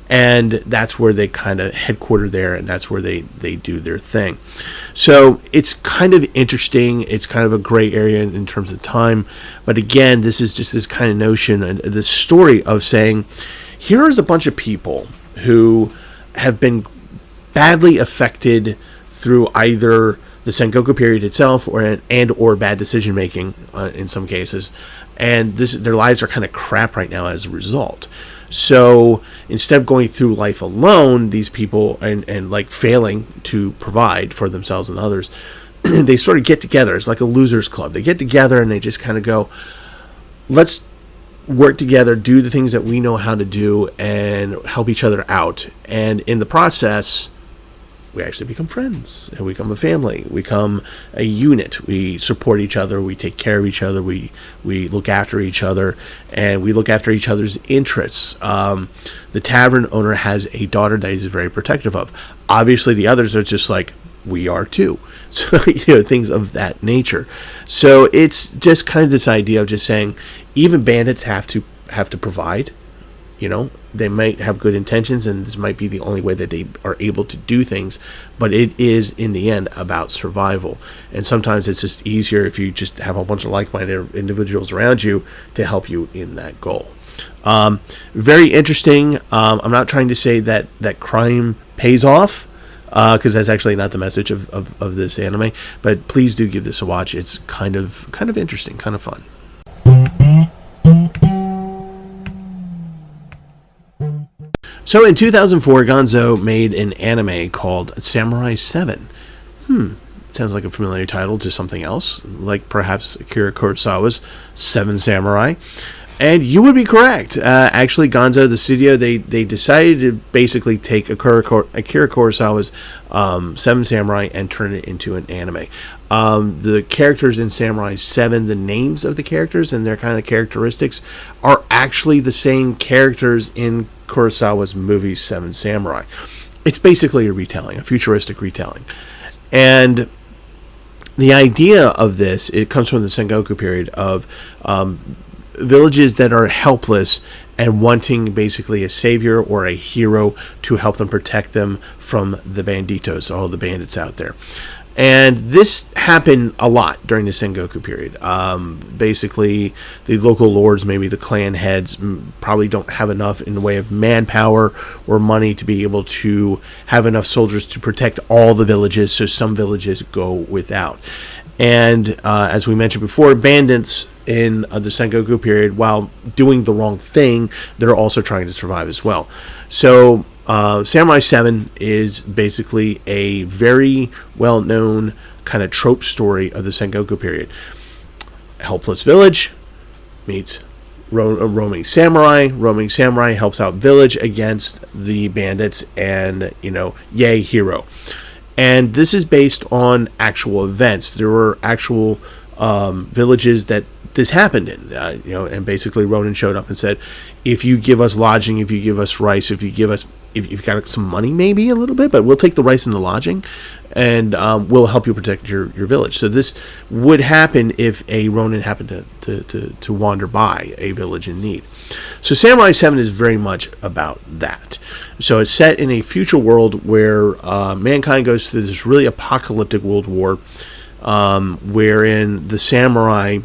and that's where they kind of headquarter there, and that's where they do their thing. So it's kind of interesting. It's kind of a gray area in terms of time, but again, this is just this kind of notion and this story of saying, here is a bunch of people who have been badly affected through either the Sengoku period itself or bad decision making in some cases, and their lives are kind of crap right now as a result. So instead of going through life alone, these people and like failing to provide for themselves and others, they sort of get together. It's like a losers club. They get together and they just kind of go, let's work together, do the things that we know how to do, and help each other out. And in the process, we actually become friends, and we become a family, we become a unit. We support each other, we take care of each other, we look after each other, and we look after each other's interests. The tavern owner has a daughter that he's very protective of. Obviously, the others are just like, we are too. So, things of that nature. So it's just kind of this idea of just saying, even bandits have to provide. They might have good intentions, and this might be the only way that they are able to do things, but it is, in the end, about survival. And sometimes it's just easier if you just have a bunch of like-minded individuals around you to help you in that goal. Very interesting. I'm not trying to say that crime pays off, because that's actually not the message of this anime, but please do give this a watch. It's kind of interesting, kind of fun. So in 2004, Gonzo made an anime called Samurai 7. Sounds like a familiar title to something else, like perhaps Akira Kurosawa's Seven Samurai. And you would be correct. Actually, Gonzo, the studio, they decided to basically take Akira Kurosawa's Seven Samurai and turn it into an anime. The characters in Samurai 7, the names of the characters and their kind of characteristics are actually the same characters in Kurosawa's movie Seven Samurai. It's basically a retelling, a futuristic retelling. And the idea of this, it comes from the Sengoku period of villages that are helpless and wanting basically a savior or a hero to help them protect them from the banditos, all the bandits out there. And this happened a lot during the Sengoku period. Basically, the local lords, maybe the clan heads, probably don't have enough in the way of manpower or money to be able to have enough soldiers to protect all the villages, so some villages go without. And as we mentioned before, bandits in the Sengoku period, while doing the wrong thing, they're also trying to survive as well. So Samurai 7 is basically a very well-known kind of trope story of the Sengoku period. A helpless village meets roaming samurai. Roaming samurai helps out village against the bandits, and, yay, hero. And this is based on actual events. There were actual villages that this happened in, and basically Ronin showed up and said, if you give us lodging, if you give us rice, if you've got some money, maybe a little bit, but we'll take the rice and the lodging, and we'll help you protect your village. So this would happen if a Ronin happened to wander by a village in need. So Samurai 7 is very much about that. So it's set in a future world where mankind goes through this really apocalyptic world war, wherein the samurai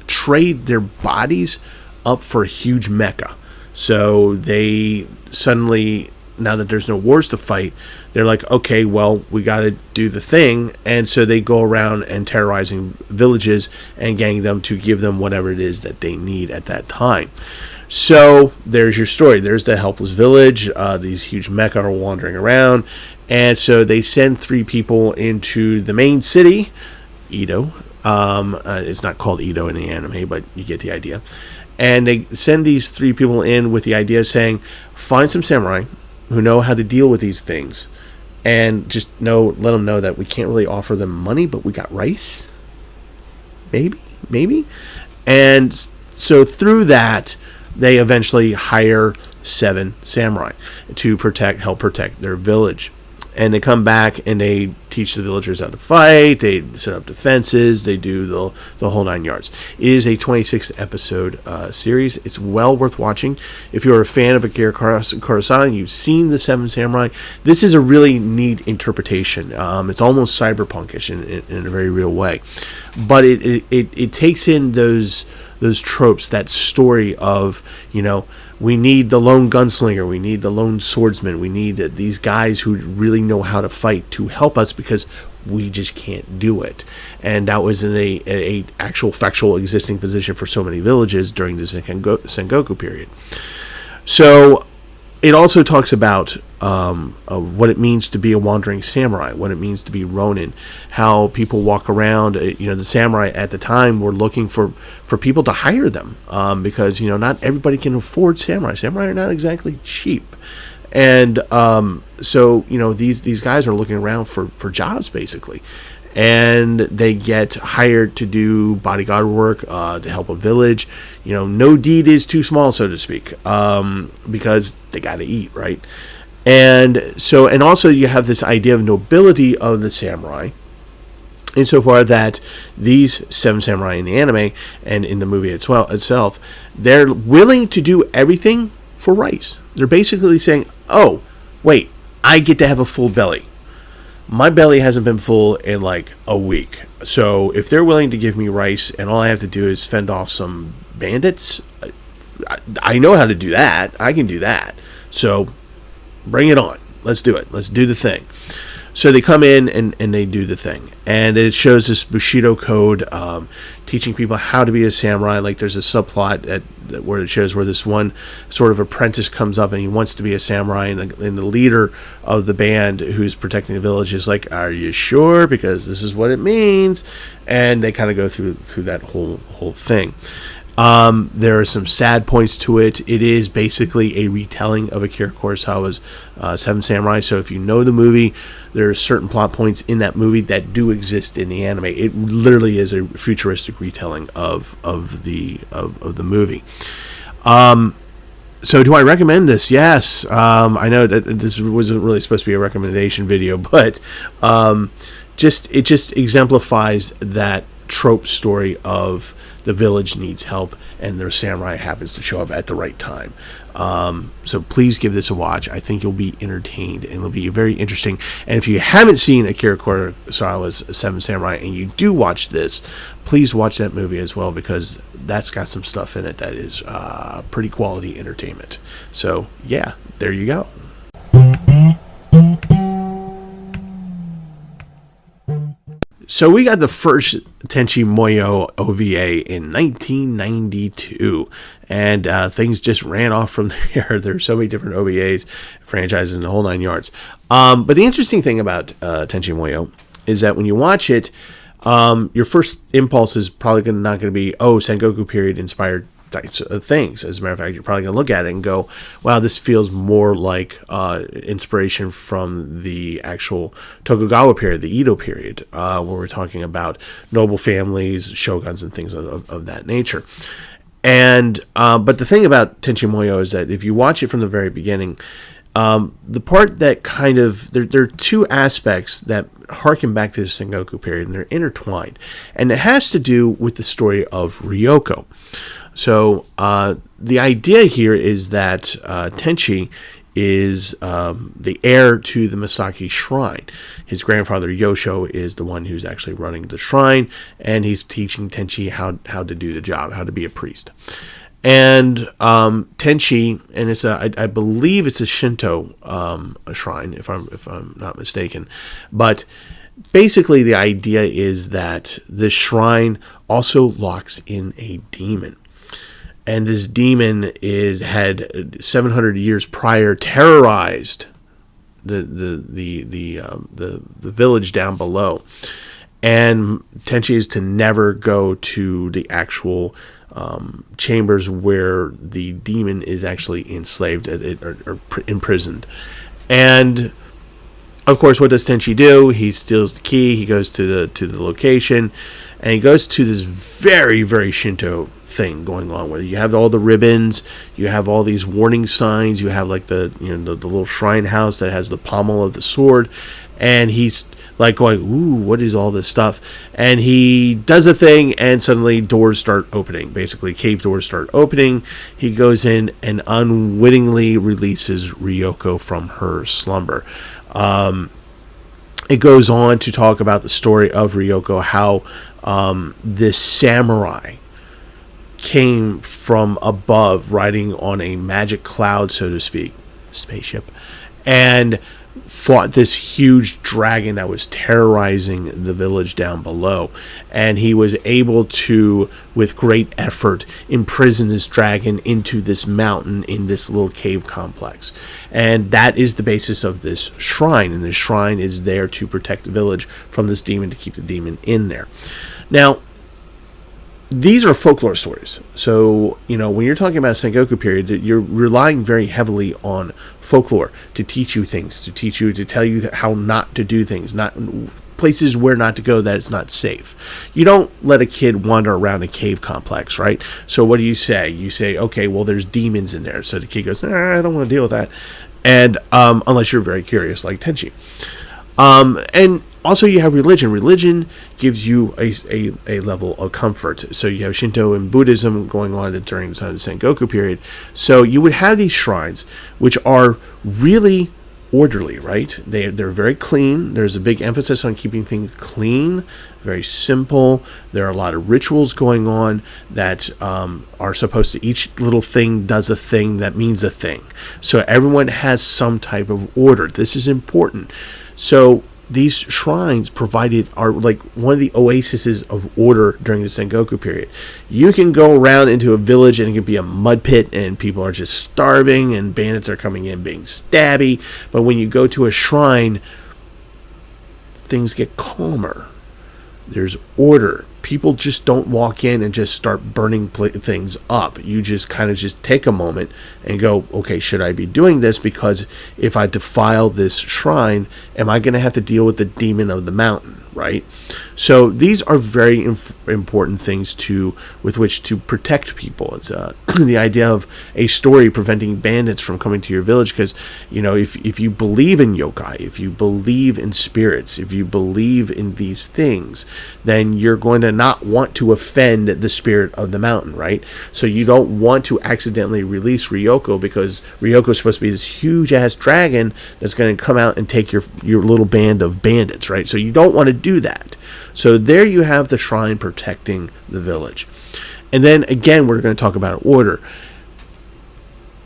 trade their bodies up for a huge mecha. So they suddenly, now that there's no wars to fight, they're like, okay, well, we got to do the thing. And so they go around and terrorizing villages and gang them to give them whatever it is that they need at that time. So there's your story. There's the helpless village. These huge mecha are wandering around. And so they send 3 people into the main city, Edo. It's not called Edo in the anime, but you get the idea. And they send these 3 people in with the idea saying, find some samurai who know how to deal with these things, and just let them know that we can't really offer them money, but we got rice. Maybe. And so through that, they eventually hire 7 samurai to help protect their village. And they come back and they teach the villagers how to fight. They set up defenses. They do the whole 9 yards. It is a 26-episode series. It's well worth watching. If you're a fan of Akira Kurosawa and you've seen the Seven Samurai, this is a really neat interpretation. It's almost cyberpunkish in a very real way. But it takes in those tropes, that story of, we need the lone gunslinger, we need the lone swordsman, we need these guys who really know how to fight to help us because we just can't do it. And that was in a actual factual existing position for so many villages during the Sengoku period. So it also talks about what it means to be a wandering samurai, what it means to be Ronin, how people walk around. The samurai at the time were looking for people to hire them because, not everybody can afford samurai. Samurai are not exactly cheap. And so, these guys are looking around for jobs, basically. And they get hired to do bodyguard work, to help a village. No deed is too small, so to speak, because they got to eat, right? And so, and also you have this idea of nobility of the samurai, insofar that these 7 samurai in the anime and in the movie itself, they're willing to do everything for rice. They're basically saying, oh, wait, I get to have a full belly. My belly hasn't been full in like a week. So if they're willing to give me rice and all I have to do is fend off some bandits, I know how to do that. I can do that. So bring it on. Let's do it. Let's do the thing. So they come in and they do the thing. And it shows this Bushido code, teaching people how to be a samurai. Like there's a subplot where it shows where this one sort of apprentice comes up and he wants to be a samurai. And the leader of the band who's protecting the village is like, are you sure? Because this is what it means. And they kind of go through that whole thing. There are some sad points to it. It is basically a retelling of Akira Kurosawa's Seven Samurai. So if you know the movie, there are certain plot points in that movie that do exist in the anime. It literally is a futuristic retelling of the movie. So do I recommend this? Yes. I know that this wasn't really supposed to be a recommendation video, but it just exemplifies that trope story of the village needs help and their samurai happens to show up at the right time. So please give this a watch. I think you'll be entertained and it'll be very interesting. And if you haven't seen Akira Kurosawa's Seven Samurai and you do watch this, please watch that movie as well, because that's got some stuff in it that is pretty quality entertainment. So yeah, there you go. So we got the first Tenchi Muyo OVA in 1992, and things just ran off from there. There's so many different OVAs, franchises, and the whole nine yards. But the interesting thing about Tenchi Muyo is that when you watch it, your first impulse is probably not going to be, oh, Sengoku period inspired things. As a matter of fact, you're probably going to look at it and go, wow, this feels more like inspiration from the actual Tokugawa period, the Edo period, where we're talking about noble families, shoguns, and things of that nature. And but the thing about Tenchi Muyo is that if you watch it from the very beginning, the part that kind of there are two aspects that harken back to the Sengoku period, and they're intertwined, and it has to do with the story of Ryoko. So the idea here is that Tenchi is the heir to the Misaki Shrine. His grandfather Yosho is the one who's actually running the shrine, and he's teaching Tenchi how to do the job, how to be a priest. And Tenchi, and it's I believe it's a Shinto a shrine, if I'm not mistaken, but basically the idea is that the shrine also locks in a demon. And this demon had 700 years prior terrorized the village down below, and Tenchi is to never go to the actual chambers where the demon is actually enslaved or imprisoned. And of course, what does Tenchi do? He steals the key. He goes to the location, and he goes to this very, very Shinto thing going on, where you have all the ribbons, you have all these warning signs, you have like the little shrine house that has the pommel of the sword, and he's like going, ooh, what is all this stuff? And he does a thing, and suddenly doors start opening. Basically, cave doors start opening. He goes in and unwittingly releases Ryoko from her slumber. It goes on to talk about the story of Ryoko, how this samurai came from above, riding on a magic cloud, so to speak, spaceship, and fought this huge dragon that was terrorizing the village down below. And he was able to, with great effort, imprison this dragon into this mountain in this little cave complex. And that is the basis of this shrine. And this shrine is there to protect the village from this demon, to keep the demon in there. Now, these are folklore stories. So, when you're talking about Sengoku period, you're relying very heavily on folklore to teach you things, to tell you how not to do things, not places where not to go, that it's not safe. You don't let a kid wander around a cave complex, right? So what do you say? You say, okay, well, there's demons in there. So the kid goes, I don't want to deal with that. And unless you're very curious, like Tenchi. And Also, you have religion. Religion gives you a level of comfort. So you have Shinto and Buddhism going on during the time of the Sengoku period. So you would have these shrines, which are really orderly, right? They're very clean. There's a big emphasis on keeping things clean, very simple. There are a lot of rituals going on that are supposed to, each little thing does a thing that means a thing. So everyone has some type of order. This is important. So these shrines are like one of the oases of order during the Sengoku period. You can go around into a village and it can be a mud pit and people are just starving and bandits are coming in being stabby. But when you go to a shrine, things get calmer. There's order. People just don't walk in and just start burning things up. You just kind of just take a moment and go, okay, should I be doing this? Because if I defile this shrine, am I going to have to deal with the demon of the mountain, right? So these are very important things with which to protect people. It's the idea of a story preventing bandits from coming to your village, because if you believe in yokai, if you believe in spirits, if you believe in these things, then you're going to not want to offend the spirit of the mountain, right? So you don't want to accidentally release Ryoko, because Ryoko is supposed to be this huge ass dragon that's going to come out and take your little band of bandits, right? So you don't want to do that. So there you have the shrine protecting the village. And then again, we're going to talk about order.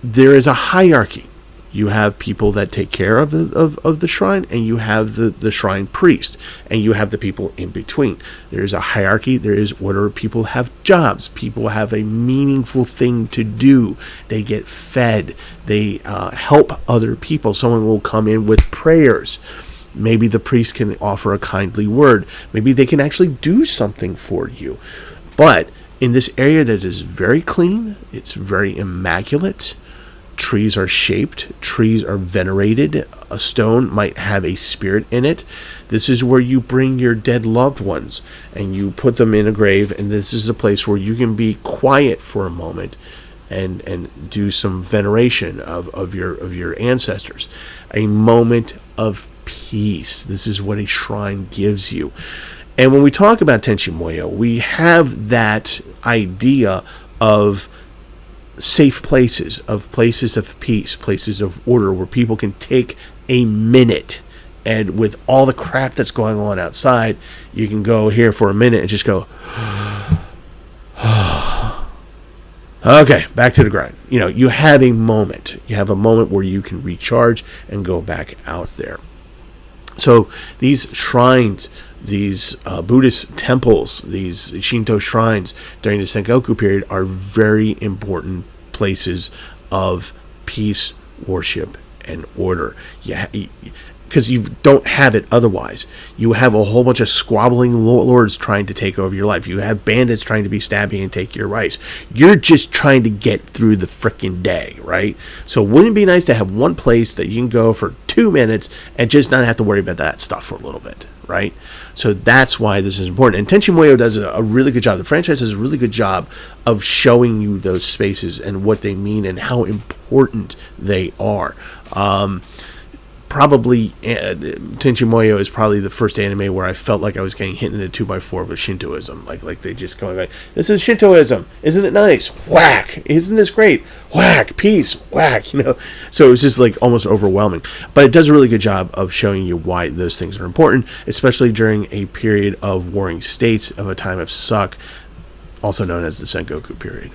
There is a hierarchy. You have people that take care of the shrine, and you have the shrine priest, and you have the people in between. There is a hierarchy. There is order. People have jobs. People have a meaningful thing to do. They get fed. They help other people. Someone will come in with prayers. Maybe the priest can offer a kindly word. Maybe they can actually do something for you. But in this area that is very clean, it's very immaculate. Trees are shaped. Trees are venerated. A stone might have a spirit in it. This is where you bring your dead loved ones and you put them in a grave. And this is a place where you can be quiet for a moment and do some veneration of your ancestors. A moment of peace. This is what a shrine gives you. And when we talk about Tenchi Muyo, we have that idea of safe places of peace, places of order, where people can take a minute, and with all the crap that's going on outside, you can go here for a minute and just go, okay, back to the grind. You have a moment. You have a moment where you can recharge and go back out there. So these shrines, these Buddhist temples, these Shinto shrines during the Sengoku period are very important places of peace, worship, and order. Because you don't have it otherwise. You have a whole bunch of squabbling lords trying to take over your life. You have bandits trying to be stabby and take your rice. You're just trying to get through the frickin' day, right? So wouldn't it be nice to have one place that you can go for 2 minutes and just not have to worry about that stuff for a little bit, right? So that's why this is important. And Tenchi Muyo does a really good job. The franchise does a really good job of showing you those spaces and what they mean and how important they are. Probably Tenchi Muyo is probably the first anime where I felt like I was getting hit in the 2x4 with Shintoism. Like they just going like, this is Shintoism, isn't it nice? Whack! Isn't this great? Whack! Peace! Whack! So it was just like almost overwhelming. But it does a really good job of showing you why those things are important, especially during a period of warring states, of a time of suck, also known as the Sengoku period.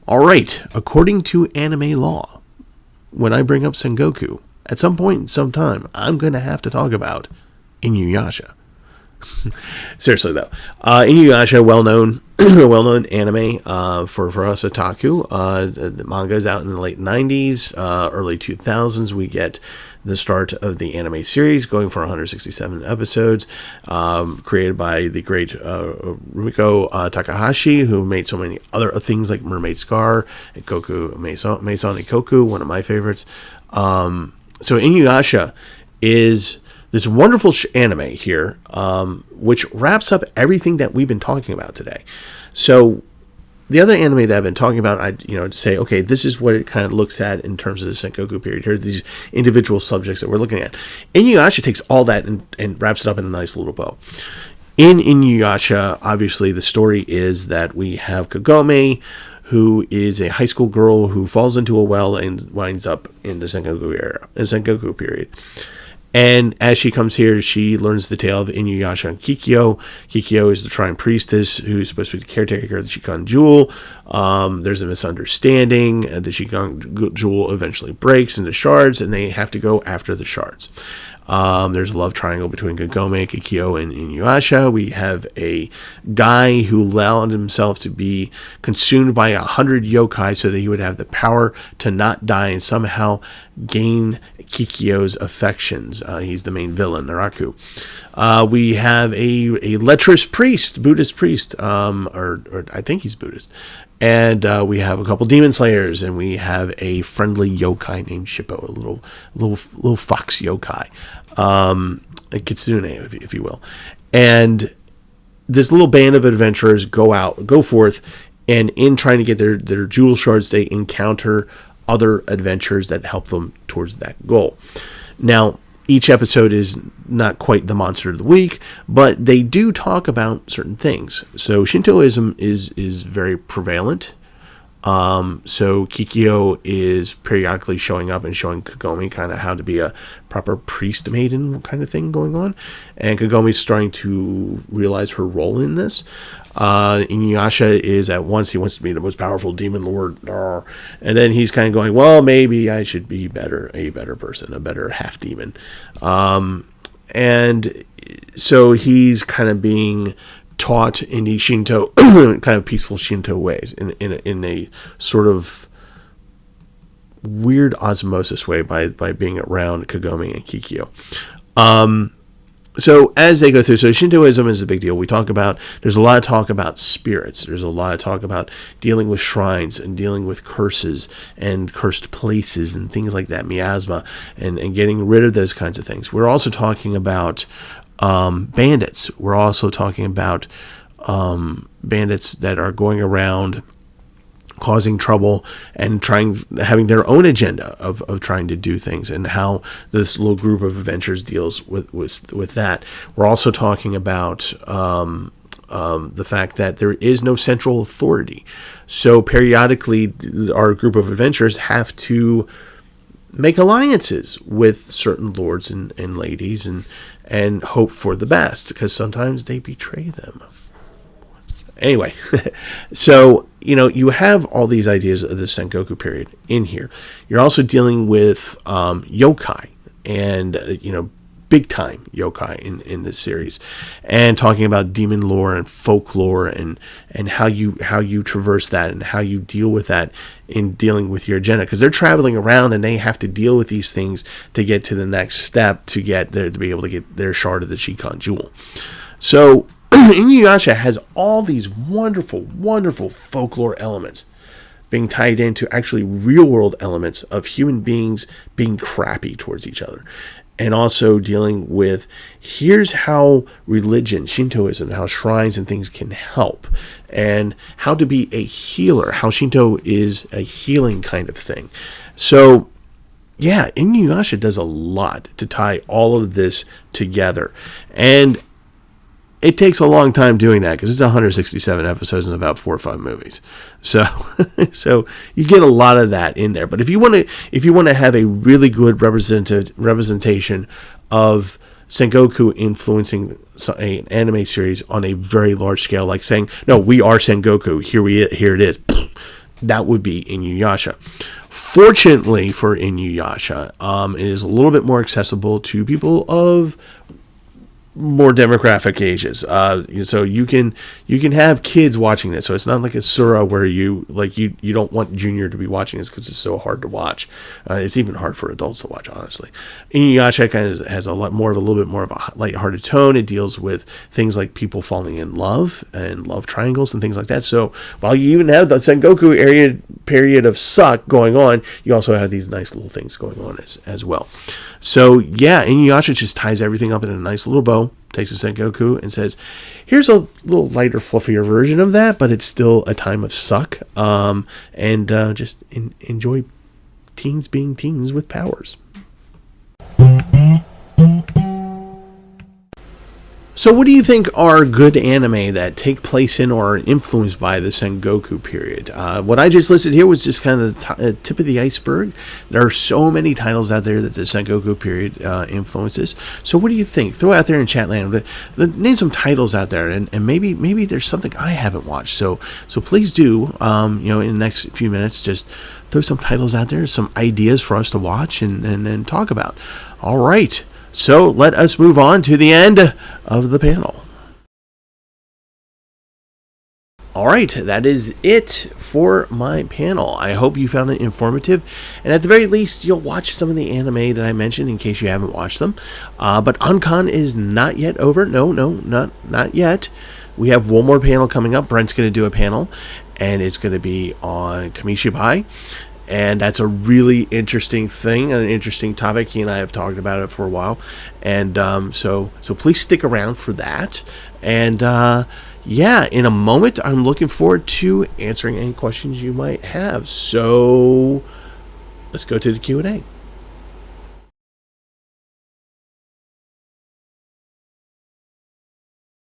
All right, according to anime law, when I bring up Sengoku, at some point in some time, I'm going to have to talk about Inuyasha. Seriously, though. Inuyasha, well-known anime for us otaku. The manga is out in the late 90s, early 2000s. We get the start of the anime series, going for 167 episodes, created by the great Rumiko Takahashi, who made so many other things like Mermaid Scar and Maison Ikoku, one of my favorites. So Inuyasha is this wonderful anime here, which wraps up everything that we've been talking about today. So the other anime that I've been talking about, to say, okay, this is what it kind of looks at in terms of the Sengoku period. Here are these individual subjects that we're looking at. Inuyasha takes all that and wraps it up in a nice little bow. In Inuyasha, obviously, the story is that we have Kagome, who is a high school girl who falls into a well and winds up in the Sengoku period. And as she comes here, she learns the tale of Inuyasha and Kikyo. Kikyo is the shrine priestess who's supposed to be the caretaker of the Shikan Jewel. There's a misunderstanding. The Shikan Jewel eventually breaks into shards, and they have to go after the shards. There's a love triangle between Kagome, Kikyo, and Inuyasha. We have a guy who allowed himself to be consumed by 100 yokai so that he would have the power to not die and somehow gain Kikyo's affections. He's the main villain, Naraku. We have a lecherous priest, Buddhist priest, or I think he's Buddhist. And we have a couple demon slayers, and we have a friendly yokai named Shippo, a little fox yokai, a kitsune, if you will. And this little band of adventurers go forth, and in trying to get their jewel shards, they encounter other adventures that help them towards that goal. Now, each episode is not quite the monster of the week, but they do talk about certain things. So Shintoism is very prevalent. So Kikyo is periodically showing up and showing Kagome kind of how to be a proper priest maiden kind of thing going on. And Kagome's starting to realize her role in this. Inuyasha is at once, he wants to be the most powerful demon lord. And then he's kind of going, well, maybe I should be a better person, a better half demon. And so he's kind of being taught in these Shinto, kind of peaceful Shinto ways, in a sort of weird osmosis way by being around Kagome and Kikyo. So as they go through, so Shintoism is a big deal. There's a lot of talk about spirits. There's a lot of talk about dealing with shrines and dealing with curses and cursed places and things like that, miasma, and getting rid of those kinds of things. We're also talking about bandits. We're also talking about bandits that are going around causing trouble and having their own agenda of trying to do things, and how this little group of adventurers deals with that. We're also talking about the fact that there is no central authority. So periodically, our group of adventurers have to make alliances with certain lords and ladies and hope for the best, because sometimes they betray them. Anyway, so, you have all these ideas of the Sengoku period in here. You're also dealing with yokai and, big time yokai in this series, and talking about demon lore and folklore and how you traverse that and how you deal with that in dealing with your agenda, because they're traveling around and they have to deal with these things to get to the next step to get there, to be able to get their shard of the Shikan Jewel. So Inuyasha has all these wonderful, wonderful folklore elements being tied into actually real-world elements of human beings being crappy towards each other. And also dealing with, here's how religion, Shintoism, how shrines and things can help. And how to be a healer, how Shinto is a healing kind of thing. So, yeah, Inuyasha does a lot to tie all of this together. And it takes a long time doing that, because it's 167 episodes and about 4 or 5 movies. So you get a lot of that in there. But if you want to have a really good representation of Sengoku influencing an anime series on a very large scale, like saying, no, we are Sengoku, here it is, that would be Inuyasha. Fortunately for Inuyasha, it is a little bit more accessible to people of more demographic ages, so you can have kids watching this. So it's not like a Sura where you don't want Junior to be watching this because it's so hard to watch. It's even hard for adults to watch, honestly. Inuyasha kind of has a little bit more of a lighthearted tone. It deals with things like people falling in love and love triangles and things like that. So while you even have the Sengoku period of suck going on, you also have these nice little things going on as well. So yeah, Inuyasha just ties everything up in a nice little bow, takes a Sengoku and says, here's a little lighter, fluffier version of that, but it's still a time of suck. And just enjoy teens being teens with powers. So what do you think are good anime that take place in or are influenced by the Sengoku period? What I just listed here was just kind of the tip of the iceberg. There are so many titles out there that the Sengoku period influences. So what do you think? Throw out there in chat land. Name some titles out there, and maybe there's something I haven't watched. So please do, in the next few minutes, just throw some titles out there, some ideas for us to watch and talk about. All right. So let us move on to the end of the panel. All right, that is it for my panel. I hope you found it informative, and at the very least, you'll watch some of the anime that I mentioned in case you haven't watched them. But Oncon is not yet over. No, not yet. We have one more panel coming up. Brent's going to do a panel, and it's going to be on Kamishibai. And that's a really interesting thing, an interesting topic. He and I have talked about it for a while. And so please stick around for that. And in a moment, I'm looking forward to answering any questions you might have. So let's go to the Q&A.